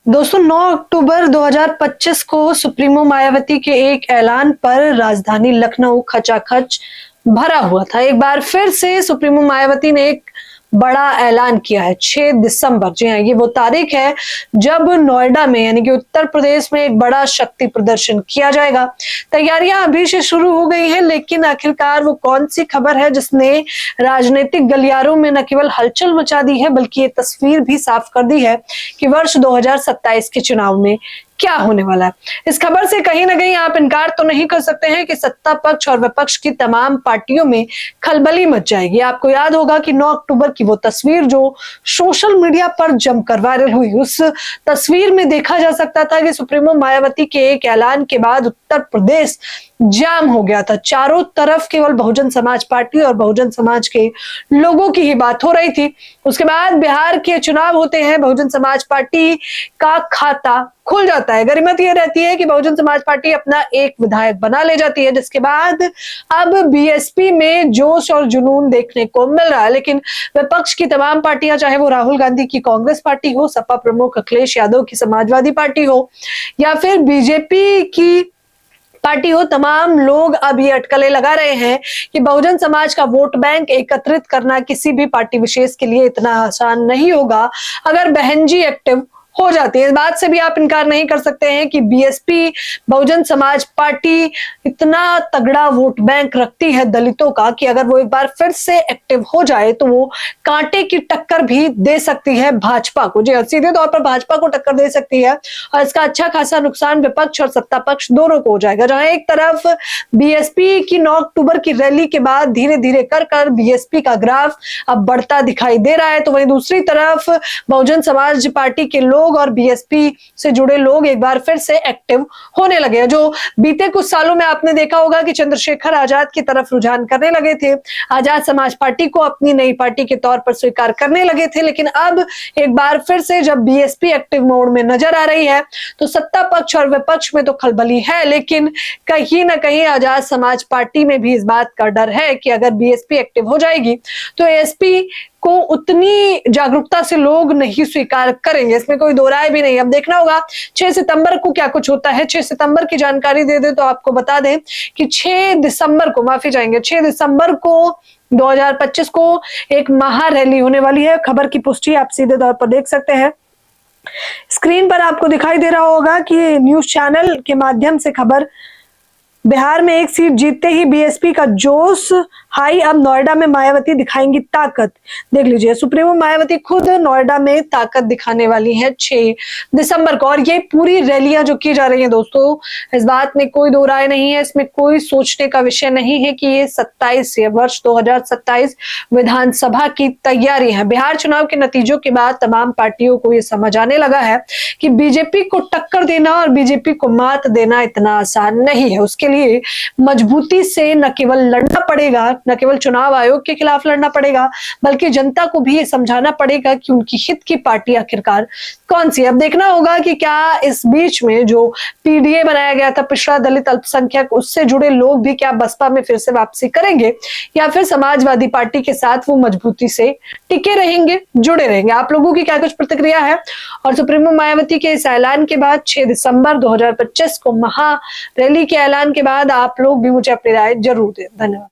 दोस्तों 9 अक्टूबर 2025 को सुप्रीमो मायावती के एक ऐलान पर राजधानी लखनऊ खचाखच भरा हुआ था। एक बार फिर से सुप्रीमो मायावती ने एक बड़ा ऐलान किया है। 6 दिसंबर, जी हाँ, ये वो तारीख है जब नोएडा में यानी कि उत्तर प्रदेश में एक बड़ा शक्ति प्रदर्शन किया जाएगा। तैयारियां अभी से शुरू हो गई हैं, लेकिन आखिरकार वो कौन सी खबर है जिसने राजनीतिक गलियारों में न केवल हलचल मचा दी है बल्कि ये तस्वीर भी साफ कर दी है कि वर्ष 2027 के चुनाव में क्या होने वाला है। इस खबर से कहीं ना कहीं आप इनकार तो नहीं कर सकते हैं कि सत्ता पक्ष और विपक्ष की तमाम पार्टियों में खलबली मच जाएगी। आपको याद होगा कि 9 अक्टूबर की वो तस्वीर जो सोशल मीडिया पर जमकर वायरल हुई, उस तस्वीर में देखा जा सकता था कि सुप्रीमो मायावती के एक ऐलान के बाद उत्तर प्रदेश जाम हो गया था। चारों तरफ केवल बहुजन समाज पार्टी और बहुजन समाज के लोगों की ही बात हो रही थी। उसके बाद बिहार के चुनाव होते हैं, बहुजन समाज पार्टी का खाता खुल जाता है। गरिमत यह रहती है कि बहुजन समाज पार्टी अपना एक विधायक बना ले जाती है, जिसके बाद अब बीएसपी में जोश और जुनून देखने को मिल रहा है। लेकिन विपक्ष की तमाम पार्टियां, चाहे वो राहुल गांधी की कांग्रेस पार्टी हो, सपा प्रमुख अखिलेश यादव की समाजवादी पार्टी हो या फिर बीजेपी की पार्टी हो, तमाम लोग अब ये अटकलें लगा रहे हैं कि बहुजन समाज का वोट बैंक एकत्रित करना किसी भी पार्टी विशेष के लिए इतना आसान नहीं होगा अगर बहन जी एक्टिव हो जाती है। इस बात से भी आप इनकार नहीं कर सकते हैं कि बीएसपी बहुजन समाज पार्टी इतना तगड़ा वोट बैंक रखती है दलितों का कि अगर वो एक बार फिर से एक्टिव हो जाए तो वो कांटे की टक्कर भी दे सकती है भाजपा को। जी, सीधे तौर पर भाजपा को टक्कर दे सकती है और इसका अच्छा खासा नुकसान विपक्ष और सत्ता पक्ष दोनों को हो जाएगा। जहां एक तरफ बीएसपी की 9 अक्टूबर की रैली के बाद धीरे धीरे कर बीएसपी का ग्राफ अब बढ़ता दिखाई दे रहा है, तो वहीं दूसरी तरफ बहुजन समाज पार्टी के लोग और बीएसपी से जुड़े लोग एक बार फिर से एक्टिव होने लगे। जो बीते कुछ सालों में आपने देखा होगा कि चंद्रशेखर आजाद की तरफ रुझान करने लगे थे, आजाद समाज पार्टी को अपनी नई पार्टी के तौर पर स्वीकार करने लगे थे, लेकिन अब एक बार फिर से जब बीएसपी एक्टिव मोड में नजर आ रही है तो सत्ता पक्ष और विपक्ष में तो खलबली है, लेकिन कहीं ना कहीं आजाद समाज पार्टी में भी इस बात का डर है कि अगर बीएसपी एक्टिव हो जाएगी तो एसपी को उतनी जागरूकता से लोग नहीं स्वीकार करेंगे, इसमें कोई दो राय भी नहीं। अब देखना होगा 6 सितंबर को क्या कुछ होता है। 6 सितंबर की जानकारी दे दे तो आपको बता दें कि 6 दिसंबर को, माफी चाहेंगे, 6 दिसंबर को 2025 को एक महा रैली होने वाली है। खबर की पुष्टि आप सीधे तौर पर देख सकते हैं। स्क्रीन पर आपको दिखाई दे रहा होगा कि न्यूज चैनल के माध्यम से खबर, बिहार में एक सीट जीतते ही बीएसपी का जोश हाई, अब नोएडा में मायावती दिखाएंगी ताकत। देख लीजिए, सुप्रीमो मायावती खुद नोएडा में ताकत दिखाने वाली है 6 दिसंबर को। और ये पूरी रैलियां जो की जा रही हैं दोस्तों, इस बात में कोई दो राय नहीं है, इसमें कोई सोचने का विषय नहीं है कि ये 27 वर्ष 2027 विधानसभा की तैयारी है। बिहार चुनाव के नतीजों के बाद तमाम पार्टियों को ये समझ आने लगा है कि बीजेपी को टक्कर देना और बीजेपी को मात देना इतना आसान नहीं है। उसके लिए मजबूती से न केवल लड़ना पड़ेगा, न केवल चुनाव आयोग के खिलाफ लड़ना पड़ेगा, बल्कि जनता को भी ये समझाना पड़ेगा कि उनकी हित की पार्टी आखिरकार कौन सी है। अब देखना होगा कि क्या इस बीच में जो पीडीए बनाया गया था, पिछड़ा दलित अल्पसंख्यक, उससे जुड़े लोग भी क्या बसपा में फिर से वापसी करेंगे या फिर समाजवादी पार्टी के साथ वो मजबूती से टिके रहेंगे, जुड़े रहेंगे। आप लोगों की क्या कुछ प्रतिक्रिया है? और सुप्रीमो मायावती के इस ऐलान के बाद 6 दिसंबर 2025 को महा रैली के ऐलान के बाद आप लोग भी मुझे अपनी राय जरूर दें। धन्यवाद।